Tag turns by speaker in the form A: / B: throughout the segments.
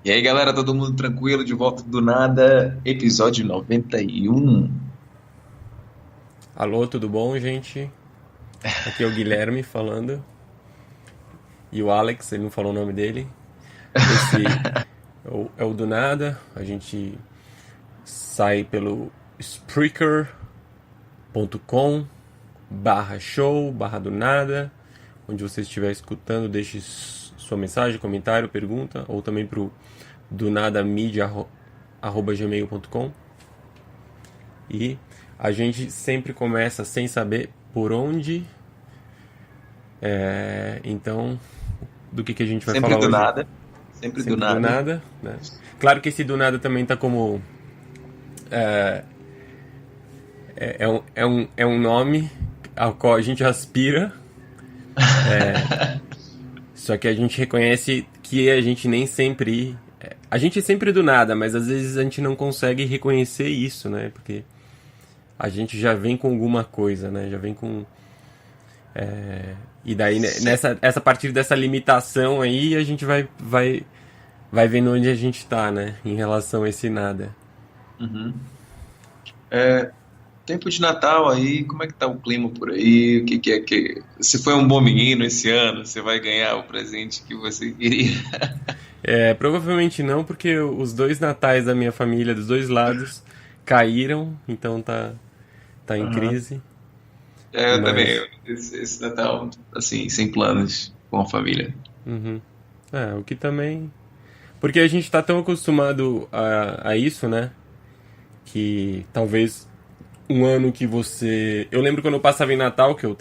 A: E aí, galera, todo mundo tranquilo? De volta do nada, episódio 91.
B: Alô, tudo bom, gente? Aqui é o Guilherme falando. E o Alex, ele não falou o nome dele. Esse é o do nada. A gente sai pelo Spreaker.com/show/do nada. Onde você estiver escutando, deixe sua mensagem, comentário, pergunta. Ou também pro donadamedia@gmail.com. E a gente sempre começa sem saber por onde. Então, do que a gente vai
A: Sempre
B: falar
A: do
B: hoje?
A: nada, sempre do
B: Sempre do
A: nada.
B: nada, né? Claro que esse do nada também tá como. É um nome ao qual a gente aspira, só que a gente reconhece que a gente nem sempre. A gente é sempre do nada, mas às vezes a gente não consegue reconhecer isso, né? Porque a gente já vem com alguma coisa, né? Já vem com. E daí, né,
A: Se-
B: a partir dessa limitação aí, a gente vai vendo onde a gente tá, né? Em relação a esse nada.
A: Uhum. Tempo de Natal aí, como é que tá o clima por aí? O que que é que... Se foi um bom menino esse ano, você vai ganhar o presente que você queria.
B: Provavelmente não, porque os dois natais da minha família, dos dois lados, caíram, então tá em
A: Aham.
B: crise.
A: Eu também,
B: Mas,
A: esse Natal, assim, sem planos com a família.
B: o que também. Porque a gente tá tão acostumado a isso, né? Que talvez um ano que você. Eu lembro quando eu passava em Natal, que eu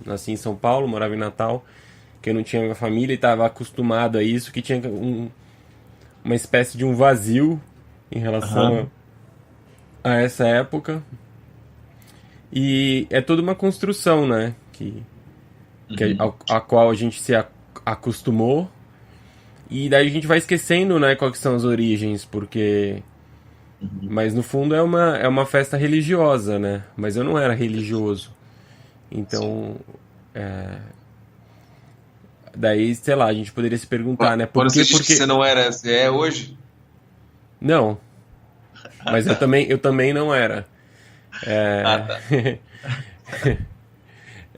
B: nasci em São Paulo, morava em Natal, que eu não tinha minha família e estava acostumado a isso, que tinha uma espécie de um vazio em relação
A: Aham.
B: a essa época. E é toda uma construção, né?
A: Uhum.
B: A qual a gente se acostumou. E daí a gente vai esquecendo, né, quais são as origens, porque.
A: Uhum.
B: Mas no fundo é uma festa religiosa, né? Mas eu não era religioso.
A: Sim.
B: Então, daí, sei lá, a gente poderia se perguntar, né? Por
A: Quando você
B: quê?
A: diz que você
B: Porque.
A: não era, você é hoje?
B: Não,
A: Ah,
B: mas eu
A: tá.
B: também, eu também não era.
A: Ah,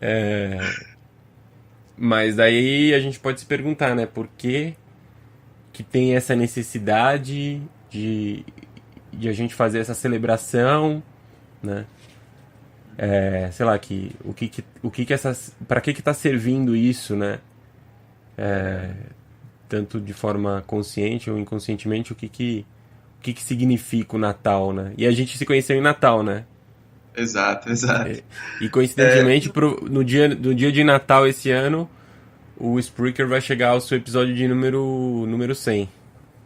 B: É,
A: tá.
B: mas daí a gente pode se perguntar, né? Por que tem essa necessidade de a gente fazer essa celebração, né? Sei lá, o que que essas, para que tá servindo isso, né? Tanto de forma consciente ou inconscientemente, o que que significa o Natal, né? E a gente se conheceu em Natal, né?
A: Exato, exato.
B: E
A: É,
B: coincidentemente, no dia de Natal esse ano, o Spreaker vai chegar ao seu episódio de número 100,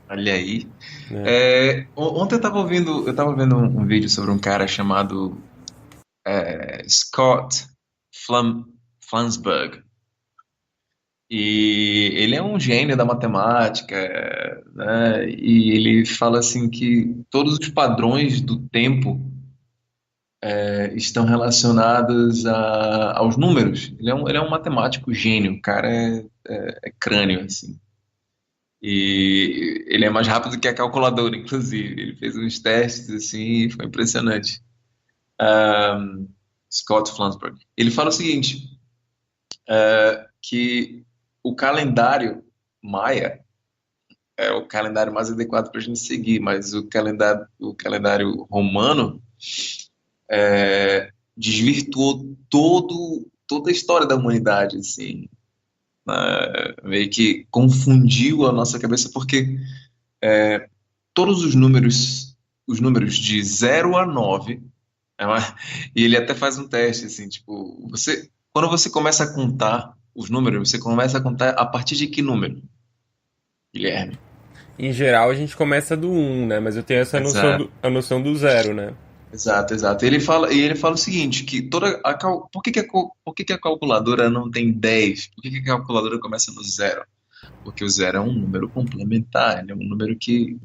A: olha aí.
B: né?
A: Ontem eu tava vendo um vídeo sobre um cara chamado Scott Flansburgh. E ele é um gênio da matemática, né? E ele fala assim que todos os padrões do tempo estão relacionados aos números. Ele é um matemático gênio, o cara é crânio, assim. E ele é mais rápido que a calculadora, inclusive. Ele fez uns testes assim e foi impressionante. Scott Flansburgh. Ele fala o seguinte, que o calendário maia é o calendário mais adequado para a gente seguir, mas o calendário romano desvirtuou toda a história da humanidade, assim, meio que confundiu a nossa cabeça, porque todos os números de 0 a 9, é uma- e ele até faz um teste, assim, tipo, quando você começa a contar os números, você começa a contar a partir de que número, Guilherme?
B: Em geral, a gente começa do um, né? Mas eu tenho essa noção
A: Exato,
B: a noção do zero, né?
A: exato, exato. Ele fala o seguinte, que por que que a calculadora não tem 10? Por que que a calculadora começa no zero? Porque o zero é um número complementar, ele é um número que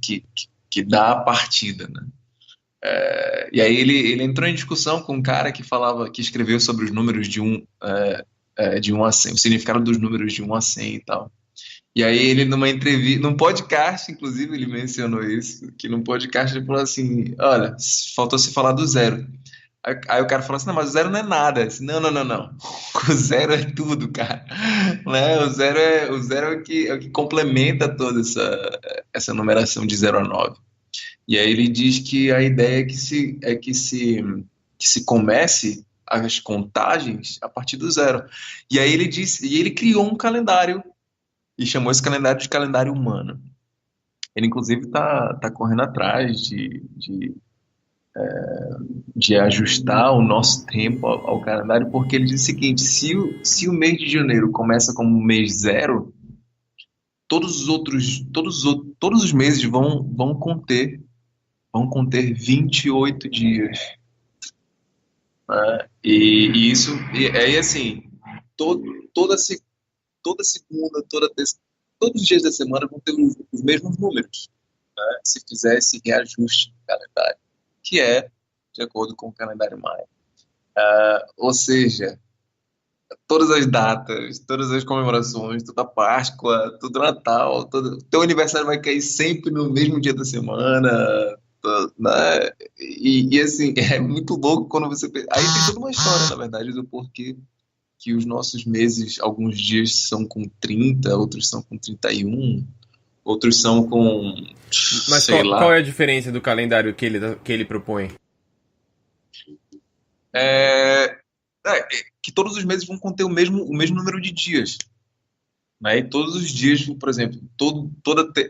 A: dá a partida, né? E aí ele entrou em discussão com um cara que escreveu sobre os números de um a 100, o significado dos números de 1 a 100 e tal. E aí ele numa entrevista, num podcast, inclusive, ele mencionou isso, que num podcast ele falou assim, olha, faltou se falar do zero. Aí o cara falou assim, não, mas o zero não é nada. Eu disse, não, não, não, não. O zero é tudo, cara. Né? O zero é o que complementa toda essa numeração de 0 a 9. E aí ele diz que a ideia é que se comece as contagens a partir do zero. E aí ele disse, e ele criou um calendário e chamou esse calendário de calendário humano. Ele, inclusive, tá correndo atrás de ajustar o nosso tempo ao calendário, porque ele diz o seguinte: se o mês de janeiro começa como mês zero, todos os meses vão conter 28 dias. Né? E isso, e aí assim, todo, toda, se- toda segunda, toda terça, todos os dias da semana vão ter os mesmos números, né? Se fizer esse reajuste no calendário, que é de acordo com o calendário maia. Ou seja, todas as datas, todas as comemorações, toda a Páscoa, todo Natal, teu aniversário vai cair sempre no mesmo dia da semana, né? E, assim, é muito louco quando você. Aí tem toda uma história, na verdade, do porquê que os nossos meses, alguns dias são com 30, outros são com 31, outros são com,
B: Mas
A: sei
B: qual
A: lá.
B: é a diferença do calendário que ele propõe?
A: É, que todos os meses vão conter o mesmo número de dias. Né? E todos os dias, por exemplo,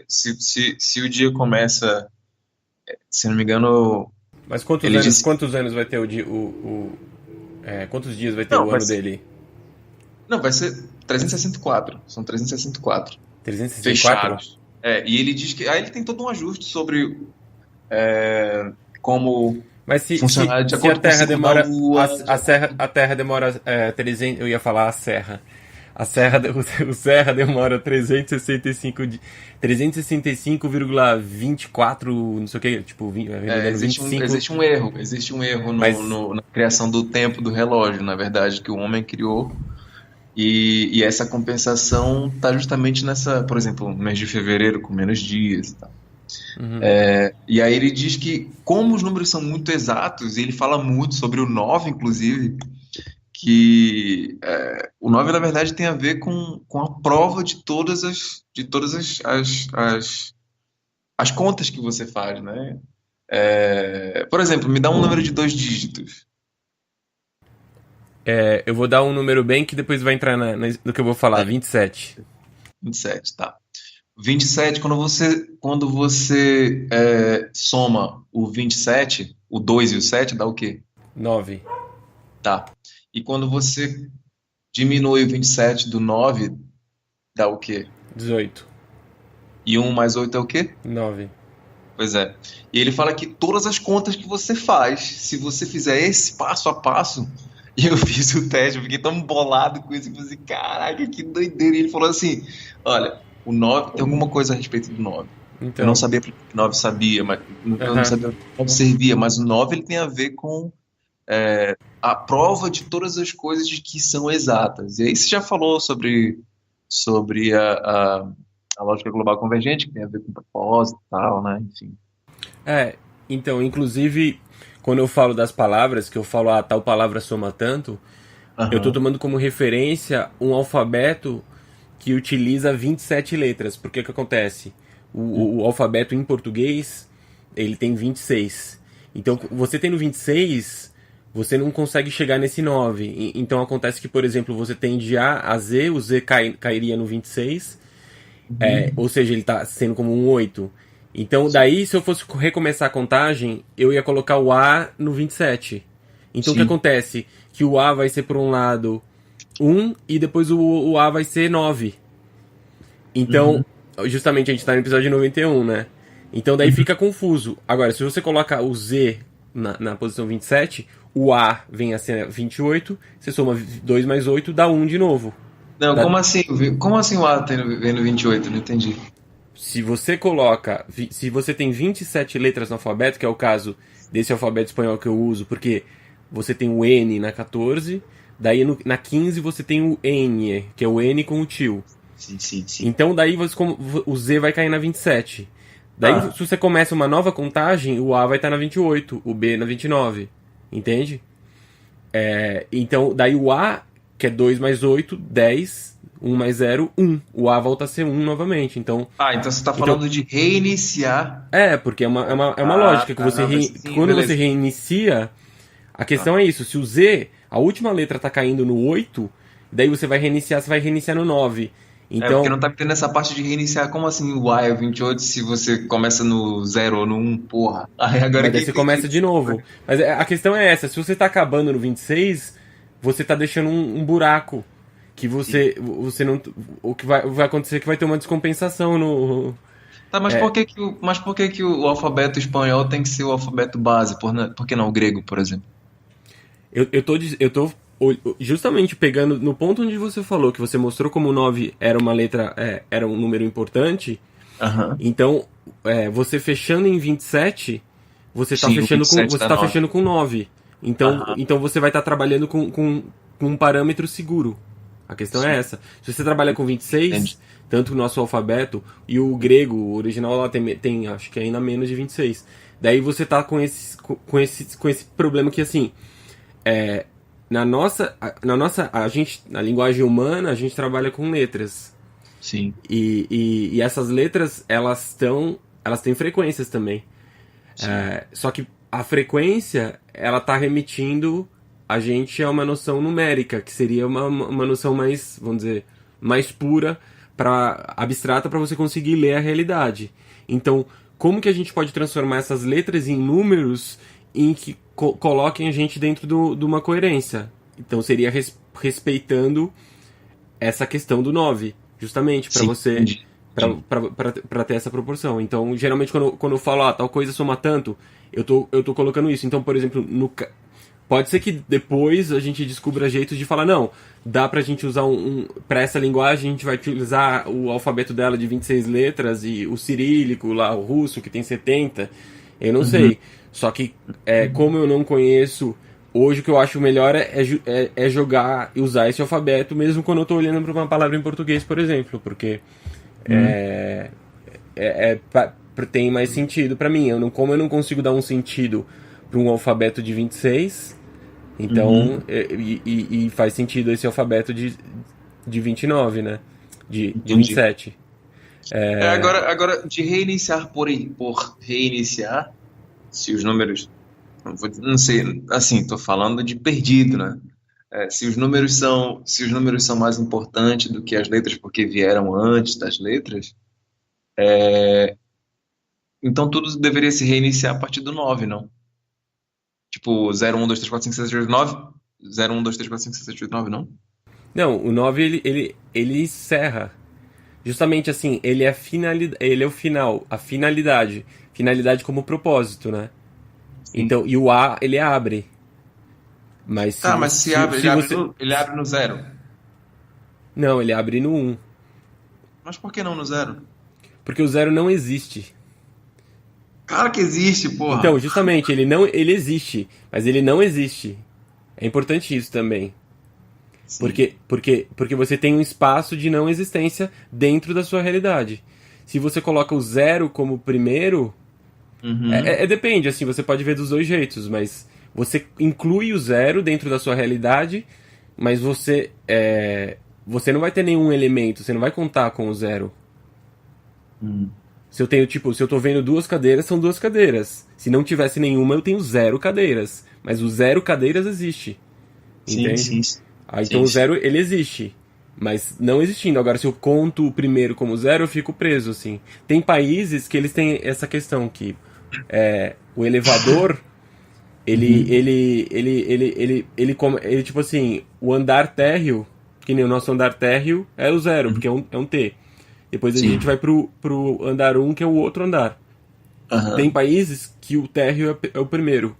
A: se o dia começa, se não me engano,
B: Mas quantos
A: ele
B: anos,
A: disse.
B: quantos anos vai ter quantos dias vai ter
A: Não,
B: o ano dele?
A: não, vai ser 364. São 364
B: 364?
A: fechados. E ele diz que. Aí ele tem todo um ajuste sobre como
B: Mas se, se,
A: funcionar de
B: se a
A: acordo com o
B: Terra
A: ciclo da
B: demora.
A: Lua.
B: A Terra demora 300. Eu ia falar a Serra. A Serra, o Serra demora 365,24, não sei o que, tipo, vai dando
A: Existe um,
B: 25.
A: existe um erro
B: Mas,
A: na criação do tempo do relógio, na verdade, que o homem criou. E essa compensação está justamente nessa, por exemplo, no mês de fevereiro, com menos dias. Tá? E aí ele diz que, como os números são muito exatos, e ele fala muito sobre o 9 inclusive, que o 9 na verdade, tem a ver com a prova de todas as contas que você faz, né? Por exemplo, me dá um número de 2 dígitos.
B: eu vou dar um número bem que depois vai entrar no que eu vou falar, 27.
A: 27, tá. 27, quando você soma o 27, o 2 e o 7, dá o quê?
B: 9.
A: Tá. E quando você diminui o 27 do 9, dá o quê?
B: 18.
A: E 1 mais 8 é o quê?
B: 9.
A: Pois é. E ele fala que todas as contas que você faz, se você fizer esse passo a passo, e eu fiz o teste, eu fiquei tão bolado com isso, eu falei assim, caraca, que doideira. E ele falou assim, olha, o 9 tem alguma coisa a respeito do 9. Eu não
B: Então.
A: sabia porque o 9 sabia, mas eu não
B: Aham.
A: sabia porque o 9 servia, mas o 9 ele tem a ver com a prova de todas as coisas de que são exatas. E aí você já falou sobre a lógica global convergente, que tem a ver com propósito e tal, né? Enfim.
B: É, então, inclusive, quando eu falo das palavras, que eu falo, tal palavra soma tanto, eu tô
A: Aham.
B: tomando como referência um alfabeto que utiliza 27 letras. Porque o que acontece? O alfabeto em português, ele tem 26. Então, você tendo 26, você não consegue chegar nesse 9. Então, acontece que, por exemplo, você tem de A a Z, o Z cairia no 26, ou
A: Uhum.
B: seja, ele está sendo como um 8. Então, daí, se eu fosse recomeçar a contagem, eu ia colocar o A no 27. Então, o que
A: Sim.
B: acontece? Que o A vai ser, por um lado, 1 e depois o A vai ser 9. Então,
A: Uhum.
B: justamente a gente está no episódio 91, né? Então, daí
A: Uhum.
B: fica confuso. Agora, se você coloca o Z na posição 27, o A vem a ser 28, você soma 2 mais 8, dá 1 de novo.
A: Não,
B: Dá
A: como assim? Como assim o A vendo 28? Não entendi.
B: Se você coloca. Se você tem 27 letras no alfabeto, que é o caso desse alfabeto espanhol que eu uso, porque você tem o N na 14, daí na 15 você tem o N, que é o N com o tio.
A: Sim, sim, sim.
B: Então daí o Z vai cair na 27. Daí
A: Ah,
B: se você começa uma nova contagem, o A vai estar na 28, o B na 29. Entende? Então daí o A, que é 2 mais 8, 10. 1 mais 0, 1. O A volta a ser 1 novamente.
A: então você está
B: Então
A: falando de reiniciar.
B: porque é uma
A: Ah,
B: lógica que
A: tá, não,
B: que
A: sim,
B: quando você
A: beleza.
B: reinicia, a
A: Tá.
B: questão é isso. Se o Z, a última letra tá caindo no 8, daí você vai reiniciar no 9.
A: Porque
B: Então,
A: não tá tendo essa parte de reiniciar. Como assim o A é 28 se você começa no 0 ou no 1, porra? Aí agora
B: mas
A: que
B: daí
A: eu
B: você
A: entendi.
B: começa de novo. Mas a questão é essa, se você tá acabando no 26, você tá deixando um buraco que
A: Sim.
B: você não, o que vai acontecer é que vai ter uma descompensação no.
A: Tá, mas por que que o alfabeto espanhol tem que ser o alfabeto base? Por que não o grego, por exemplo?
B: Eu tô justamente pegando no ponto onde você falou que você mostrou como o 9 era uma letra, era um número importante.
A: Aham.
B: Então, você fechando em 27,
A: Sim, o 27
B: você
A: dá
B: tá
A: 9.
B: fechando com 9.
A: Aham.
B: Então você vai estar trabalhando com um parâmetro seguro. A questão é
A: Sim,
B: essa. Se você trabalha com
A: entendi.
B: 26, tanto o nosso alfabeto e o grego, o original lá tem acho que ainda menos de 26. Daí você tá com esse problema que assim, a gente, na linguagem humana, a gente trabalha com letras.
A: Sim,
B: E essas letras, elas têm frequências também.
A: sim,
B: Só que a frequência, ela tá remetindo a gente a uma noção numérica, que seria uma noção mais, vamos dizer, mais pura, abstrata, para você conseguir ler a realidade. Então, como que a gente pode transformar essas letras em números em que coloquem a gente dentro de uma coerência? Então, seria respeitando essa questão do 9 justamente para
A: sim,
B: você
A: entendi. Entendi.
B: para ter essa proporção. Então, geralmente quando eu falo tal coisa soma tanto, eu tô colocando isso. Então, por exemplo, pode ser que depois a gente descubra jeitos de falar não, dá pra gente usar para essa linguagem a gente vai utilizar o alfabeto dela de 26 letras e o cirílico lá, o russo que tem 70. Eu não
A: Uhum.
B: sei. Só que como eu não conheço. Hoje o que eu acho melhor é jogar e usar esse alfabeto, mesmo quando eu estou olhando para uma palavra em português, por exemplo, porque
A: Uhum.
B: tem mais sentido para mim. Como eu não consigo dar um sentido para um alfabeto de 26, então
A: Uhum.
B: e faz sentido esse alfabeto de 29, né? De
A: Entendi.
B: 27.
A: Agora, de reiniciar por reiniciar, se os números, não sei, assim, tô falando de perdido, né? Se os números são mais importantes do que as letras porque vieram antes das letras, então tudo deveria se reiniciar a partir do 9, não? Tipo, 0, 1, 2, 3, 4, 5, 6, 7, 8, 9? 0, 1, 2, 3, 4, 5, 6, 7, 8, 9, não?
B: Não, o 9 ele encerra. Justamente assim, ele é o final, a finalidade. Finalidade como propósito, né?
A: Sim.
B: Então, e o A, ele abre. Mas se
A: Tá, mas
B: você.
A: se abre, ele
B: Se
A: abre
B: você
A: no, ele abre no 0.
B: não, ele abre no um.
A: Mas por que não no 0?
B: Porque o zero não existe.
A: Claro que existe,
B: Então,
A: porra.
B: justamente, ele existe, mas ele não existe. É importante isso também.
A: Sim.
B: Porque você tem um espaço de não existência dentro da sua realidade. Se você coloca o zero como primeiro,
A: Uhum.
B: depende, assim, você pode ver dos dois jeitos, mas você inclui o zero dentro da sua realidade, mas você não vai ter nenhum elemento, você não vai contar com o zero.
A: Uhum.
B: Se eu tô vendo duas cadeiras, são duas cadeiras. Se não tivesse nenhuma, eu tenho zero cadeiras. Mas o zero cadeiras existe,
A: Sim,
B: entende?
A: sim,
B: Então
A: sim,
B: o
A: sim.
B: zero, ele existe. Mas não existindo. Agora, se eu conto o primeiro como zero, eu fico preso, assim. Tem países que eles têm essa questão que o elevador,
A: Uhum.
B: tipo assim, o andar térreo, que nem o nosso andar térreo, é o zero,
A: Uhum.
B: porque é um T. Depois a gente
A: Sim.
B: vai pro andar um que é o outro andar. Tem
A: Aham.
B: países que o térreo é o primeiro.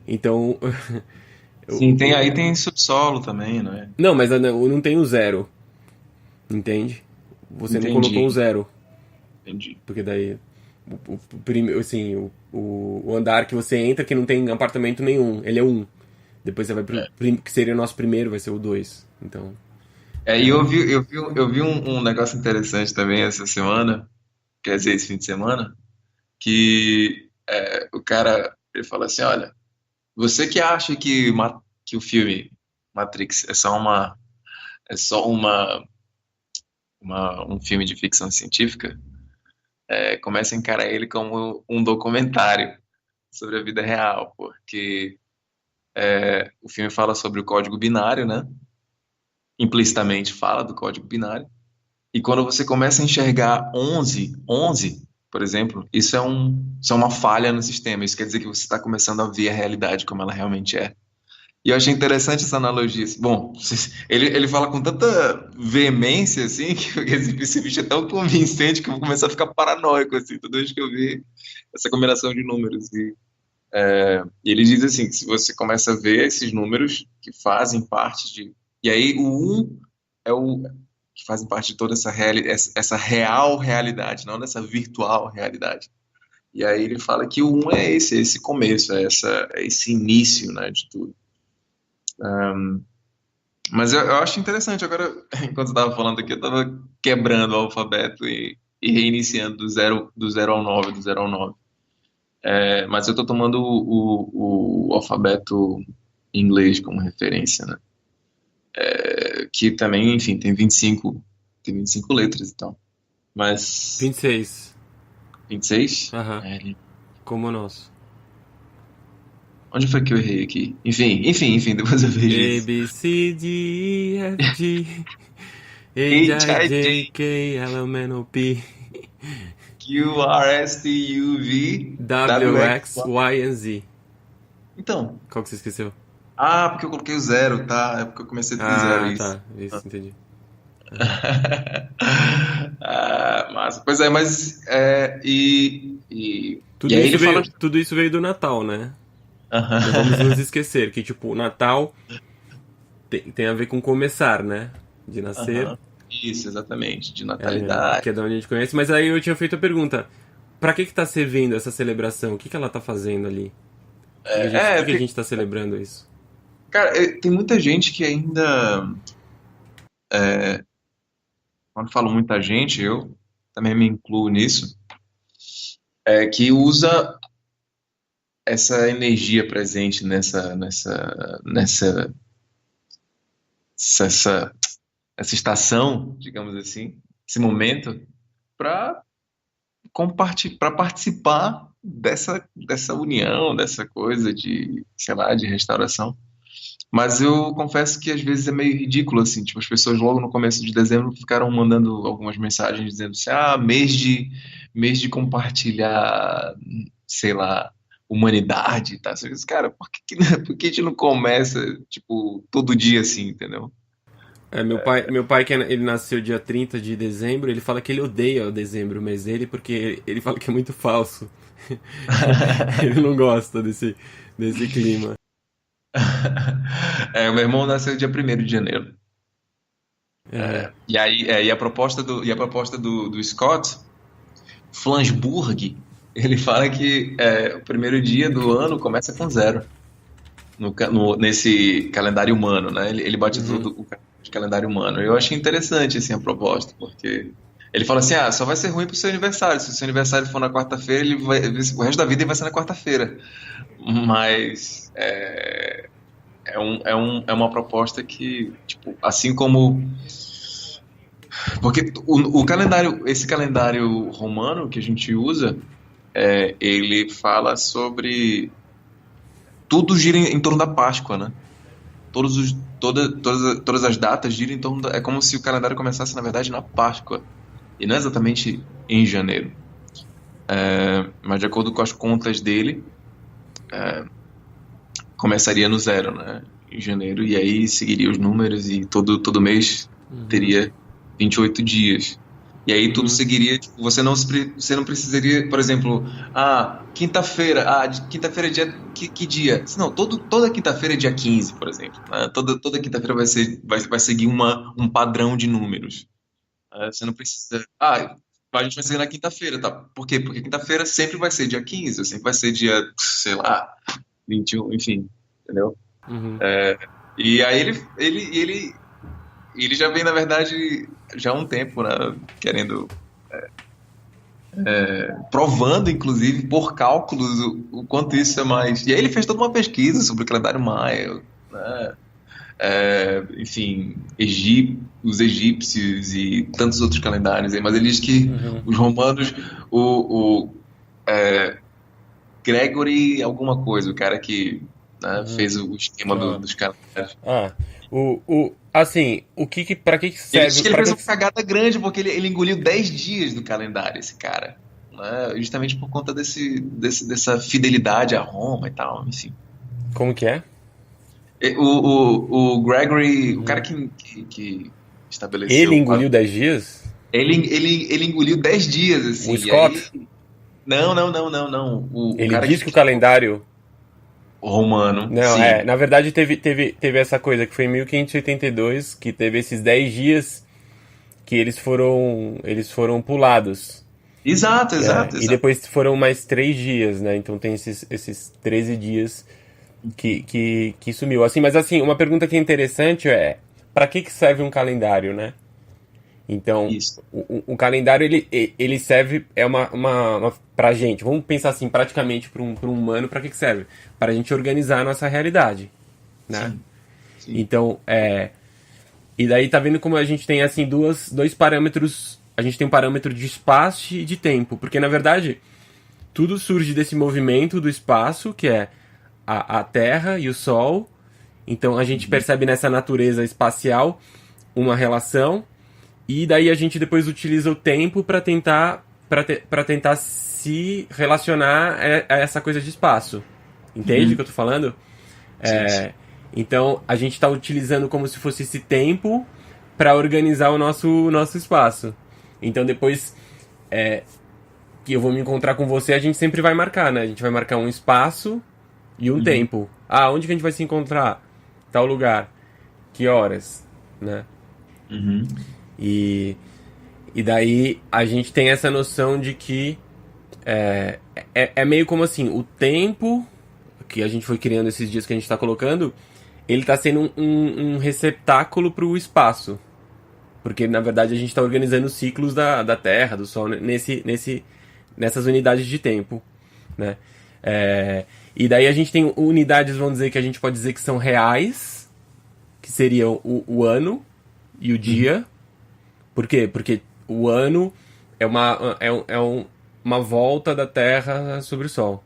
B: Então,
A: Sim, tem subsolo também, né?
B: não, mas não tem o zero, entende? Você não colocou o
A: Entendi,
B: zero,
A: entendi.
B: porque daí assim, o andar que você entra que não tem apartamento nenhum, ele é um. Depois você vai pro que seria o nosso primeiro, vai ser o dois. Então,
A: E eu vi um negócio interessante também essa semana, quer dizer, esse fim de semana, que o cara ele fala assim, olha, você que acha que o filme Matrix é só um filme de ficção científica, começa a encarar ele como um documentário sobre a vida real, porque o filme fala sobre o código binário, né? Implicitamente fala do código binário. E quando você começa a enxergar 11, por exemplo, isso é uma falha no sistema. Isso quer dizer que você está começando a ver a realidade como ela realmente é. E eu achei interessante essa analogia. Bom, ele fala com tanta veemência, assim, que esse bicho é tão convincente que eu vou começar a ficar paranoico, assim, toda vez que eu ver essa combinação de números. E ele diz assim, que se você começa a ver esses números que fazem parte de... E aí o um é o que fazem parte de toda essa real realidade, não dessa virtual realidade. E aí ele fala que o um é esse começo, é esse início, né, de tudo. Mas eu acho interessante, agora, enquanto eu estava falando aqui, eu estava quebrando o alfabeto e reiniciando do zero ao 9, do zero ao 9. Mas eu estou tomando o alfabeto em inglês como referência, né? Que também, enfim, tem 25 letras e tal. Mas
B: 26.
A: 26?
B: Aham. Como o nosso.
A: Onde foi que eu errei aqui? Enfim, depois eu vejo
B: A,
A: isso.
B: B, C, D, E, F, G, H, I, J,
A: HIJ,
B: K, L, M, N, O, P,
A: QRSTUV,
B: W, X,
A: WX.
B: Y e Z.
A: Então,
B: Qual que você esqueceu?
A: porque eu coloquei o zero, tá? É porque eu comecei do zero,
B: Ah,
A: isso.
B: tá. Isso, entendi. Aham.
A: Massa. Pois é, mas. E aí ele fala.
B: Tudo isso veio do Natal, né? Não vamos nos
A: Aham,
B: esquecer que, tipo, o Natal tem a ver com começar, né? De nascer,
A: aham. Isso, exatamente, de
B: que
A: natalidade.
B: é da onde a gente conhece. Mas aí eu tinha feito a pergunta: pra que tá servindo essa celebração? O que ela tá fazendo ali? Por que que a gente tá celebrando isso?
A: Cara, tem muita gente que ainda. Quando falo muita gente, eu também me incluo nisso, que usa essa energia presente essa, essa estação, digamos assim, esse momento, para para participar dessa união, dessa coisa de, sei lá, de restauração. Mas eu confesso que às vezes é meio ridículo, assim, tipo, as pessoas logo no começo de dezembro ficaram mandando algumas mensagens dizendo assim, mês de compartilhar, sei lá, humanidade, tá? Você diz, cara, por que a gente não começa, tipo, todo dia assim, entendeu?
B: Meu pai que ele nasceu dia 30 de dezembro, ele fala que ele odeia o dezembro, o mês dele, porque ele fala que é muito falso. Ele não gosta desse clima.
A: O meu irmão nasceu dia 1º de janeiro.
B: Aham.
A: E a proposta do Scott Flansburg, ele fala que o primeiro dia do ano começa com zero nesse calendário humano, né? Ele batizou
B: Uhum.
A: de calendário humano. Eu achei interessante assim a proposta, porque ele fala assim, só vai ser ruim pro seu aniversário. Se o seu aniversário for na quarta-feira, o resto da vida ele vai ser na quarta-feira. Mas é uma proposta que, tipo, assim como porque esse calendário romano que a gente usa, ele fala sobre tudo gira em torno da Páscoa, né? Todas as datas giram em torno é como se o calendário começasse, na verdade, na Páscoa, e não exatamente em janeiro. Mas de acordo com as contas dele, começaria no zero, né? Em janeiro, e aí seguiria os números e todo mês
B: Uhum.
A: teria 28 dias. E aí tudo
B: Uhum.
A: seguiria, tipo, você não precisaria, por exemplo, quinta-feira, quinta-feira é dia, que dia? Não, toda quinta-feira é dia 15, por exemplo, né? Toda quinta-feira vai seguir um padrão de números. Você não precisa, a gente vai seguir na quinta-feira, tá? Por quê? Porque quinta-feira sempre vai ser dia 15, sempre vai ser dia, sei lá, 21, enfim, entendeu?
B: Uhum.
A: E aí ele ele já vem, na verdade, já há um tempo, né, querendo, provando, inclusive, por cálculos, o quanto isso é mais. E aí ele fez toda uma pesquisa sobre o calendário maia, né, enfim, os egípcios e tantos outros calendários aí, mas ele diz que
B: Uhum.
A: os romanos, o Gregory alguma coisa, o cara que, né,
B: Uhum.
A: fez o esquema
B: Ah.
A: dos calendários.
B: Ah. Assim, para que que
A: Ele diz
B: serve?
A: que ele
B: Para
A: fez
B: que
A: uma cagada grande porque ele engoliu 10 dias do calendário, esse cara. Né? Justamente por conta dessa fidelidade a Roma e tal, enfim.
B: como que é?
A: O Gregory, o cara
B: Uhum.
A: que
B: Ele
A: estabeleceu.
B: engoliu 10 dias?
A: Ele engoliu 10 dias,
B: O
A: assim, e aí.
B: Scott?
A: Não, não, não, não, não. O
B: Ele
A: cara
B: diz
A: que
B: que o
A: criou
B: calendário.
A: o romano,
B: Não,
A: sim.
B: na verdade teve essa coisa que foi em 1582 que teve esses 10 dias que eles foram pulados,
A: Exato,
B: né?
A: exato,
B: E
A: exato.
B: depois foram mais 3 dias, né? Então tem esses 13 dias que sumiu. Assim, mas assim, uma pergunta que é interessante é para que serve um calendário, né? Então,
A: Isso.
B: o calendário ele serve pra gente. Vamos pensar assim, praticamente para um humano, para que serve? Para a gente organizar a nossa realidade, né?
A: Sim, sim.
B: Então, e daí tá vendo como a gente tem assim dois parâmetros. A gente tem um parâmetro de espaço e de tempo, porque na verdade tudo surge desse movimento do espaço, que é a Terra e o Sol. Então a gente
A: Uhum,
B: percebe nessa natureza espacial uma relação e daí a gente depois utiliza o tempo para tentar se relacionar a essa coisa de espaço. Entende o que
A: uhum.
B: eu tô falando?
A: Sim, sim.
B: É, então a gente está utilizando como se fosse esse tempo para organizar o nosso espaço. Então depois que eu vou me encontrar com você, a gente sempre vai marcar, né? A gente vai marcar um espaço e um
A: Uhum,
B: tempo. Ah, onde que a gente vai se encontrar? Tal lugar. Que horas? Né?
A: uhum,
B: E, e daí a gente tem essa noção de que é meio como assim, o tempo que a gente foi criando esses dias que a gente está colocando, ele está sendo um receptáculo para o espaço. Porque na verdade a gente está organizando os ciclos da Terra, do Sol, nessas unidades de tempo. Né? E daí a gente tem unidades, vamos dizer, que a gente pode dizer que são reais, que seriam o ano e o
A: uhum,
B: dia. Por quê? Porque o ano é uma volta da Terra sobre o Sol.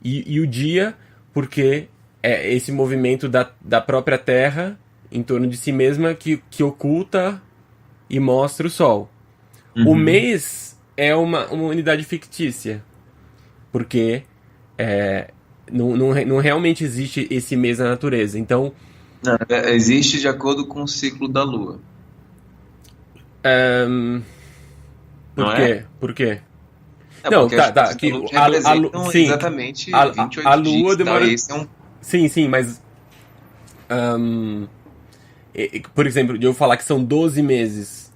B: E o dia, porque é esse movimento da própria Terra em torno de si mesma que oculta e mostra o Sol. O
A: uhum.
B: mês é uma unidade fictícia, porque não realmente existe esse mês na natureza. Então,
A: Não, existe de acordo com o ciclo da Lua,
B: por
A: não é?
B: quê? Por quê?
A: É
B: Não,
A: porque as
B: tá.
A: fases da
B: Que,
A: Lua representam
B: sim,
A: exatamente
B: a,
A: vinte e
B: a
A: oito
B: Lua
A: dias e tal, e
B: demora.
A: esse é um.
B: Sim, mas. Por exemplo, de eu falar que são 12 meses,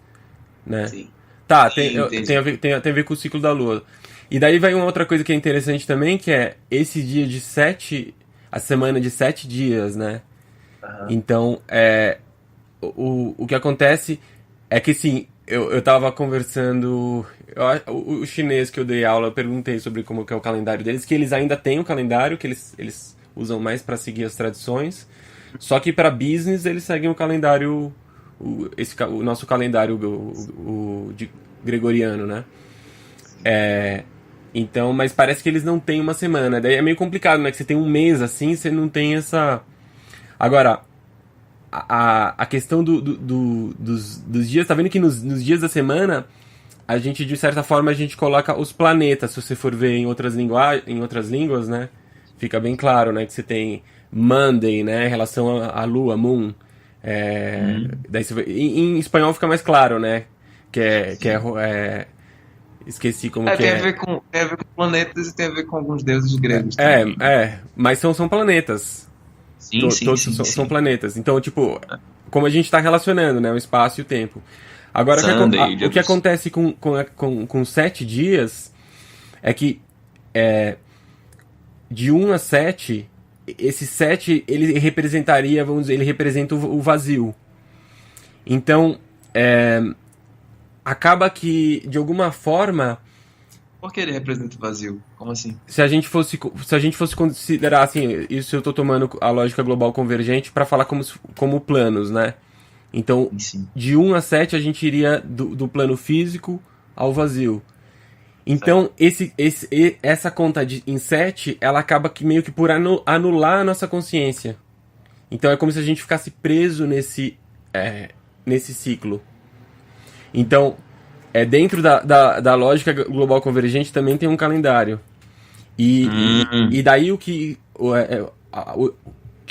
B: né?
A: Sim,
B: Tá,
A: sim,
B: tem a
A: entendi.
B: ver, tem a ver com o ciclo da Lua. E daí vai uma outra coisa que é interessante também, que é esse dia de 7, a semana de 7 dias, né?
A: Aham.
B: Então, o que acontece é que, assim, eu tava conversando. O chinês que eu dei aula, eu perguntei sobre como que é o calendário deles, que eles ainda têm o calendário, que eles usam mais para seguir as tradições. Só que para business eles seguem o calendário, o nosso calendário de gregoriano, né? Então, mas parece que eles não têm uma semana. Daí é meio complicado, né? Que você tem um mês assim, você não tem essa. Agora, a questão dos dias, tá vendo que nos dias da semana, a gente, de certa forma, a gente coloca os planetas, se você for ver em outras línguas, né? Fica bem claro, né? Que você tem Monday, né? Em relação à Lua, Moon.
A: Uhum.
B: Daí em espanhol fica mais claro, né?
A: Sim.
B: Esqueci como que
A: Tem a
B: é.
A: ver com planetas e tem a ver com alguns deuses gregos também.
B: Mas são planetas.
A: Sim, sim,
B: Todos
A: sim,
B: são
A: sim.
B: planetas. Então, tipo, como a gente está relacionando, né? O espaço e o tempo. Agora,
A: Sunday, o
B: o
A: dia
B: que
A: dos.
B: acontece com 7 dias é que de 1 a 7, esse 7 ele representaria, vamos dizer, ele representa o vazio. Então, acaba que, de alguma forma,
A: Por que ele representa o vazio? Como assim?
B: se a gente fosse considerar assim, isso eu estou tomando a lógica global convergente para falar como planos, né? Então,
A: Sim, sim.
B: de 1 a 7 a gente iria do plano físico ao vazio.
A: Certo.
B: Então, essa conta em 7 ela acaba que meio que por anular a nossa consciência. Então é como se a gente ficasse preso nesse ciclo. Então, dentro da lógica global convergente também tem um calendário. E
A: Hum,
B: daí o que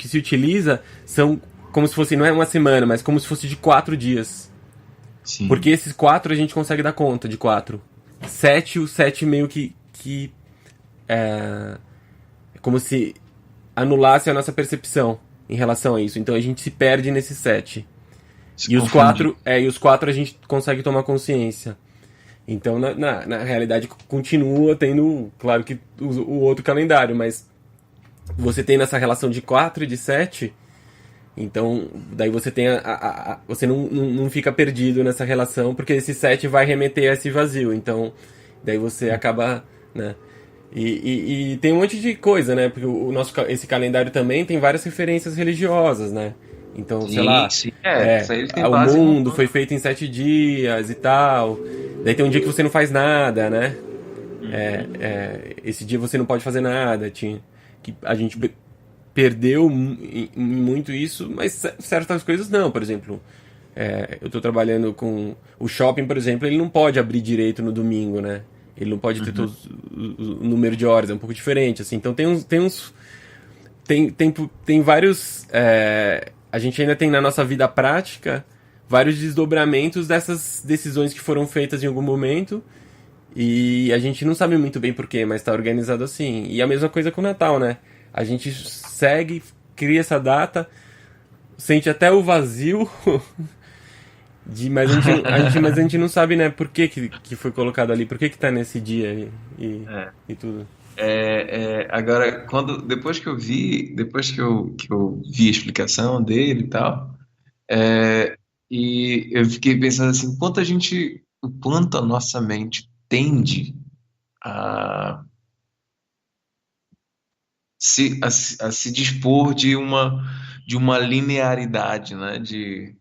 B: se utiliza são como se fosse, não é uma semana, mas como se fosse de 4 dias. Porque
A: sim.
B: esses 4 a gente consegue dar conta de 4. O 7 meio que é como se anulasse a nossa percepção em relação a isso. Então a gente se perde nesse 7.
A: Se
B: E os
A: confundir.
B: 4 a gente consegue tomar consciência. Então, na realidade, continua tendo, claro que o outro calendário, mas você tem nessa relação de 4 e de 7, então daí você tem você não fica perdido nessa relação, porque esse 7 vai remeter a esse vazio. Então, daí você acaba, né? E tem um monte de coisa, né? Porque esse calendário também tem várias referências religiosas, né? Então, sei
A: Sim,
B: lá,
A: sim. É, isso aí eles têm
B: o
A: base em
B: mundo foi
A: montão.
B: feito em 7 dias e tal. Daí tem um dia que você não faz nada, né?
A: Uhum.
B: Esse dia você não pode fazer nada. Que a gente perdeu muito isso, mas certas coisas não. Por exemplo, eu estou trabalhando com o shopping, por exemplo, ele não pode abrir direito no domingo, né? Ele não pode ter
A: Uhum.
B: todo o número de horas, é um pouco diferente, assim. Então tem vários. A gente ainda tem na nossa vida prática vários desdobramentos dessas decisões que foram feitas em algum momento e a gente não sabe muito bem porquê, mas está organizado assim. E a mesma coisa com o Natal, né? A gente segue, cria essa data, sente até o vazio, mas a gente não sabe, né, por que foi colocado ali, por que tá nesse dia
A: É.
B: e tudo.
A: Agora, depois que eu vi a explicação dele e tal, e eu fiquei pensando assim, o quanto a nossa mente tende a se dispor de uma linearidade, né, de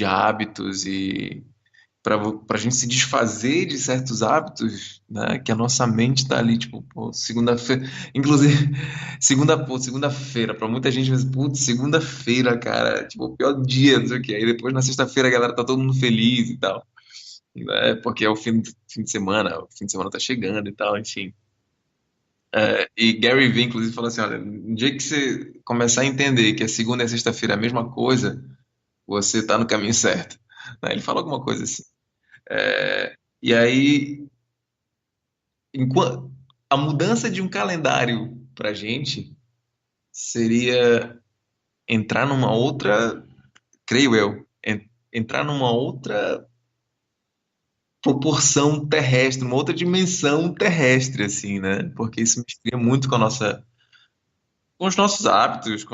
A: hábitos e para a gente se desfazer de certos hábitos, né? Que a nossa mente tá ali, tipo, pô, segunda-feira, inclusive, segunda-feira, para muita gente, mas, putz, segunda-feira, cara, tipo, o pior dia, não sei o quê. Aí depois na sexta-feira a galera tá todo mundo feliz e tal, né? Porque é o fim de semana, o fim de semana tá chegando e tal, enfim. E Gary Vee, inclusive, falou assim: olha, no dia que você começar a entender que a segunda e a sexta-feira é a mesma coisa, você tá no caminho certo. Né? Ele fala alguma coisa assim. E aí, enquanto a mudança de um calendário para gente seria entrar numa outra, creio eu, entrar numa outra proporção terrestre, uma outra dimensão terrestre, assim, né? Porque isso mexeria muito com os nossos hábitos,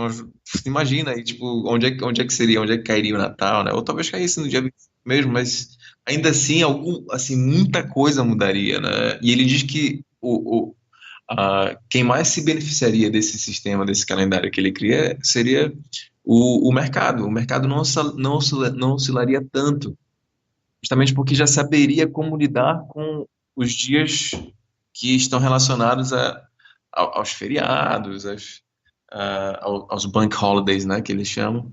A: imagina aí, tipo, onde é que seria, onde é que cairia o Natal, né? Ou talvez caísse no dia 25 mesmo, mas ainda assim, assim, muita coisa mudaria, né? E ele diz que quem mais se beneficiaria desse sistema, desse calendário que ele cria, seria o mercado. O mercado não oscilaria tanto, justamente porque já saberia como lidar com os dias que estão relacionados aos feriados, aos bank holidays, né, que eles chamam,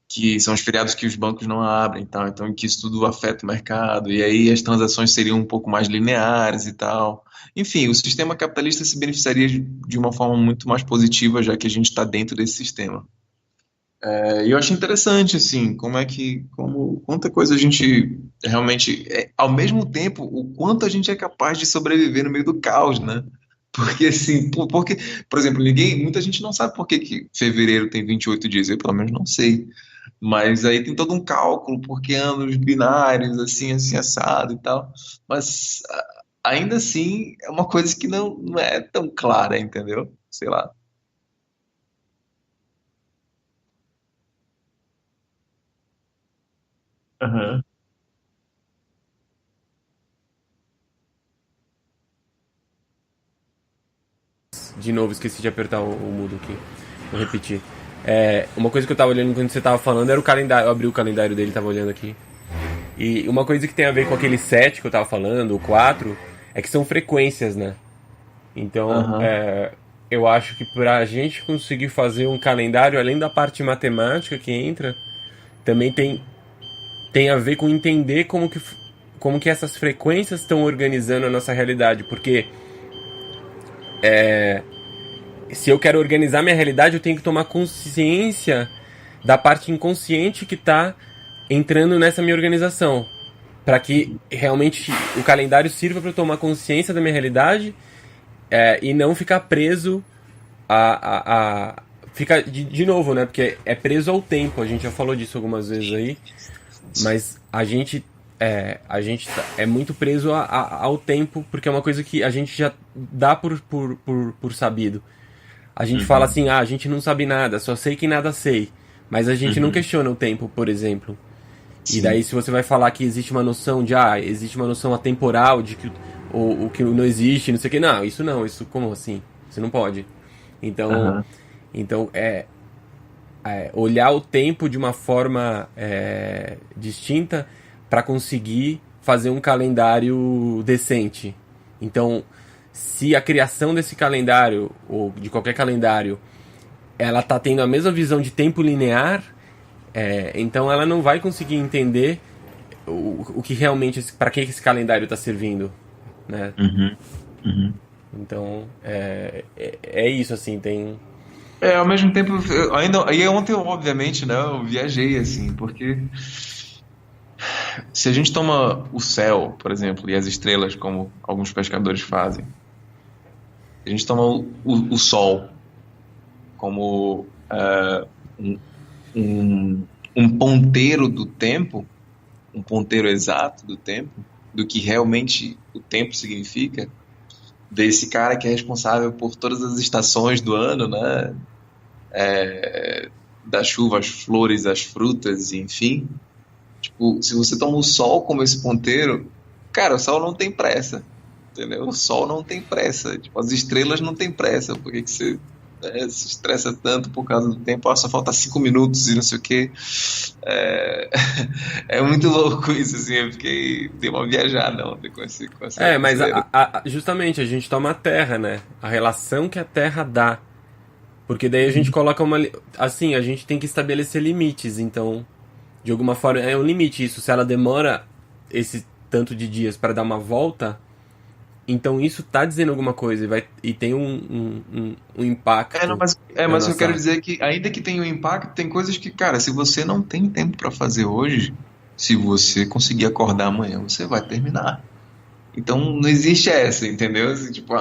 A: que são os feriados que os bancos não abrem, e tal, então que isso tudo afeta o mercado, e aí as transações seriam um pouco mais lineares e tal. Enfim, o sistema capitalista se beneficiaria de uma forma muito mais positiva, já que a gente está dentro desse sistema. E eu acho interessante, assim, quanta coisa a gente realmente, ao mesmo tempo, o quanto a gente é capaz de sobreviver no meio do caos, né? Porque, assim, por exemplo, muita gente não sabe por que que fevereiro tem 28 dias, eu pelo menos não sei. Mas aí tem todo um cálculo, porque anos binários, assim, assim, assado e tal. Mas ainda assim é uma coisa que não é tão clara, entendeu? Sei lá. Aham.
B: De novo, esqueci de apertar o mudo aqui. Vou repetir. Uma coisa que eu tava olhando quando você tava falando era o calendário. Eu abri o calendário dele, tava olhando aqui. E uma coisa que tem a ver com aquele 7 que eu tava falando, o 4 é que são frequências, né? Então,
A: Aham.
B: eu acho que pra gente conseguir fazer um calendário, além da parte matemática que entra, também tem a ver com entender como que essas frequências estão organizando a nossa realidade. Porque se eu quero organizar minha realidade, eu tenho que tomar consciência da parte inconsciente que está entrando nessa minha organização. Para que realmente o calendário sirva para eu tomar consciência da minha realidade e não ficar preso fica de novo, né? Porque é preso ao tempo. A gente já falou disso algumas vezes aí, mas a gente é muito preso ao tempo, porque é uma coisa que a gente já dá por sabido. A gente fala
A: Uhum.
B: assim, a gente não sabe nada, só sei que nada sei. Mas a gente não
A: Uhum.
B: questiona o tempo, por exemplo. E daí
A: Sim.
B: se você vai falar que existe uma noção existe uma noção atemporal de que o que não existe, não sei o que, não, isso como assim? Você não pode. Então,
A: Aham.
B: então olhar o tempo de uma forma distinta para conseguir fazer um calendário decente. Então, se a criação desse calendário, ou de qualquer calendário, ela está tendo a mesma visão de tempo linear, então ela não vai conseguir entender o que realmente, para que esse calendário está servindo, né?
A: Uhum. Uhum.
B: Então, é isso, assim, tem...
A: Ao mesmo tempo, aí ontem, obviamente, né, eu viajei, assim, porque se a gente toma o céu, por exemplo, e as estrelas, como alguns pescadores fazem, a gente toma o sol como um, um ponteiro do tempo, um ponteiro exato do tempo, do que realmente o tempo significa, desse cara que é responsável por todas as estações do ano, né? Da chuva, as flores, as frutas, enfim. Tipo, se você toma o sol como esse ponteiro, cara, o sol não tem pressa, entendeu? O sol não tem pressa. Tipo, as estrelas não têm pressa. Por que que você se estressa tanto por causa do tempo? Ah, só falta 5 minutos e não sei o quê. É, é muito louco isso, assim. Eu fiquei, dei uma viajada ontem com essa
B: Mas
A: ideia.
B: justamente a gente toma a terra, né? A relação que a terra dá. Porque daí a gente coloca uma. Assim, a gente tem que estabelecer limites. Então, de alguma forma, é um limite isso. Se ela demora esse tanto de dias para dar uma volta, então isso tá dizendo alguma coisa e tem um
A: Não,
B: impacto na
A: mas o que eu quero
B: nossa.
A: dizer é que, ainda que tenha um impacto, tem coisas que, cara, se você não tem tempo para fazer hoje, se você conseguir acordar amanhã, você vai terminar. Então não existe essa, entendeu? Assim, tipo,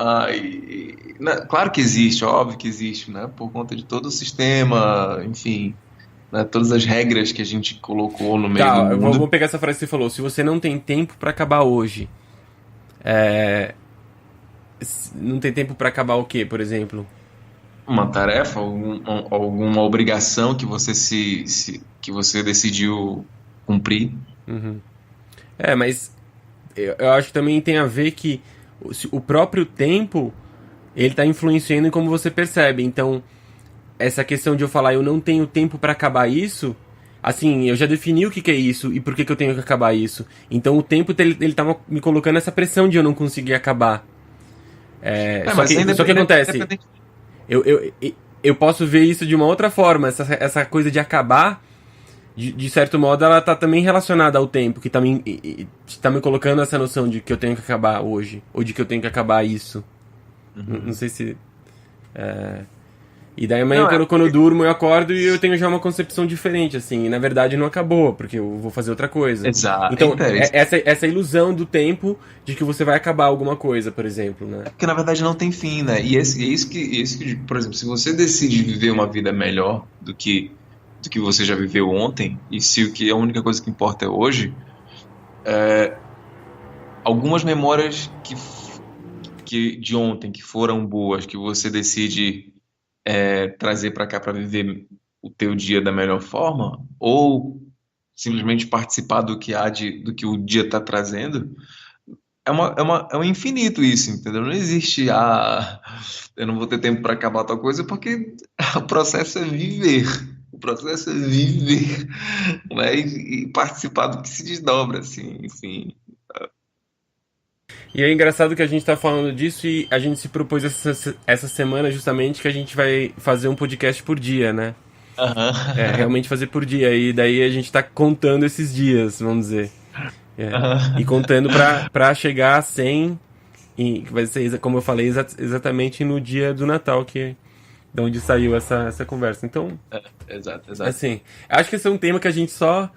A: claro que existe, óbvio que existe, né? Por conta de todo o sistema, enfim, né? Todas as regras que a gente colocou no meio do
B: Tá,
A: mundo.
B: vou pegar essa frase que você falou. Se você não tem tempo para acabar hoje, não tem tempo para acabar o quê, por exemplo?
A: Uma tarefa, alguma obrigação que você que você decidiu cumprir.
B: Mas eu acho que também tem a ver que o próprio tempo ele tá influenciando em como você percebe. Então, essa questão de eu falar eu não tenho tempo para acabar isso, assim, eu já defini o que é isso e por que eu tenho que acabar isso. Então, o tempo ele tava me colocando essa pressão de eu não conseguir acabar.
A: Mas
B: Só que acontece,
A: independente.
B: eu, eu, eu posso ver isso de uma outra forma. Essa coisa de acabar, de certo modo, ela tá também relacionada ao tempo, que tá me colocando essa noção de que eu tenho que acabar hoje, ou de que eu tenho que acabar isso. Não
A: Uhum.
B: sei se. E daí amanhã,
A: Não,
B: quando eu durmo, eu acordo e eu tenho já uma concepção diferente, assim. E na verdade não acabou, porque eu vou fazer outra coisa.
A: exato.
B: Então, essa ilusão do tempo de que você vai acabar alguma coisa, por exemplo, né?
A: Porque na verdade não tem fim, né? E é isso que, por exemplo, se você decide viver uma vida melhor do que você já viveu ontem, e se o que a única coisa que importa é hoje, algumas memórias que de ontem que foram boas, que você decide trazer para cá para viver o teu dia da melhor forma, ou simplesmente participar do que do que o dia está trazendo, é um infinito isso, entendeu? Não existe, eu não vou ter tempo para acabar tal coisa, porque o processo é viver. O processo é viver, né? E participar do que se desdobra, assim, enfim.
B: E é engraçado que a gente tá falando disso e a gente se propôs essa semana justamente que a gente vai fazer um podcast por dia, né?
A: Aham.
B: Realmente fazer por dia. E daí a gente tá contando esses dias, vamos dizer. E
A: Aham.
B: contando pra chegar a 100, e que vai ser, como eu falei, exatamente no dia do Natal, que é de onde saiu essa conversa. Então,
A: Exato, exato.
B: assim, acho que esse é um tema que a gente só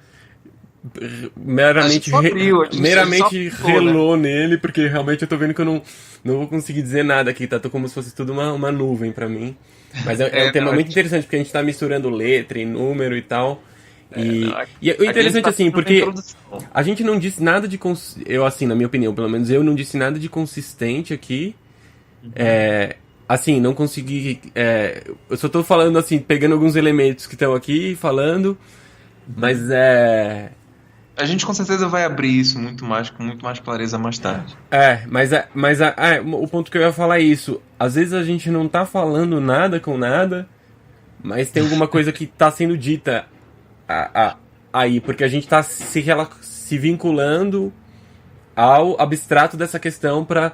A: A gente só abriu, a gente só
B: meramente
A: ficou, né?
B: relou nele, porque realmente eu tô vendo que eu não vou conseguir dizer nada aqui, tá? Tô como se fosse tudo uma nuvem pra mim. Mas é um tema
A: Não,
B: muito interessante, porque a gente tá misturando letra e número e tal.
A: não,
B: E é
A: aqui a gente
B: interessante
A: tá
B: assim,
A: fazendo uma
B: porque
A: introdução.
B: a gente não disse nada de. Eu, assim, na minha opinião, pelo menos eu não disse nada de consistente aqui.
A: Uhum.
B: Assim, não consegui. Eu só tô falando assim, pegando alguns elementos que estão aqui, falando, mas
A: Uhum. A gente com certeza vai abrir isso muito mais, com muito mais clareza mais tarde.
B: o ponto que eu ia falar é isso. Às vezes a gente não tá falando nada com nada, mas tem alguma coisa que tá sendo dita a- a- aí, porque a gente tá se vinculando ao abstrato dessa questão pra.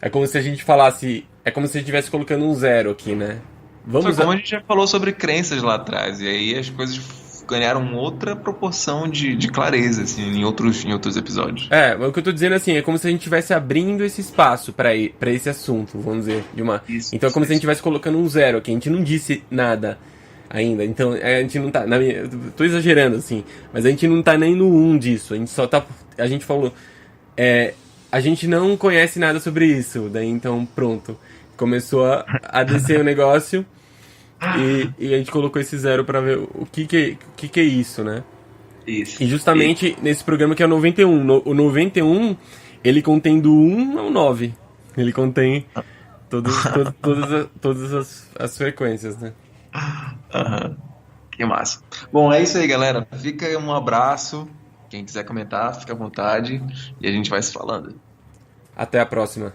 B: É como se a gente falasse. É como se a gente estivesse colocando um zero aqui, né?
A: Foi
B: Vamos.
A: como a gente já falou sobre crenças lá atrás, e aí as coisas ganharam outra proporção de clareza, assim, em outros episódios.
B: O que eu tô dizendo assim, é como se a gente estivesse abrindo esse espaço pra esse assunto, vamos dizer, de uma.
A: Isso,
B: Então é
A: isso,
B: como se a gente
A: isso.
B: estivesse colocando um zero aqui, a gente não disse nada ainda. Então a gente não tá. Eu tô exagerando, assim, mas a gente não tá nem no um disso. A gente só tá. A gente falou. É, a gente não conhece nada sobre isso. Daí então, pronto. Começou a descer o negócio e a gente colocou esse zero pra ver o que é isso, né? E
A: Isso.
B: justamente nesse programa que é o 91. O 91, ele contém do 1 ao 9. Ele contém todas as frequências, né?
A: Aham. Que massa. Bom, é isso aí, galera. Fica aí um abraço. Quem quiser comentar, fica à vontade. E a gente vai se falando.
B: Até a próxima.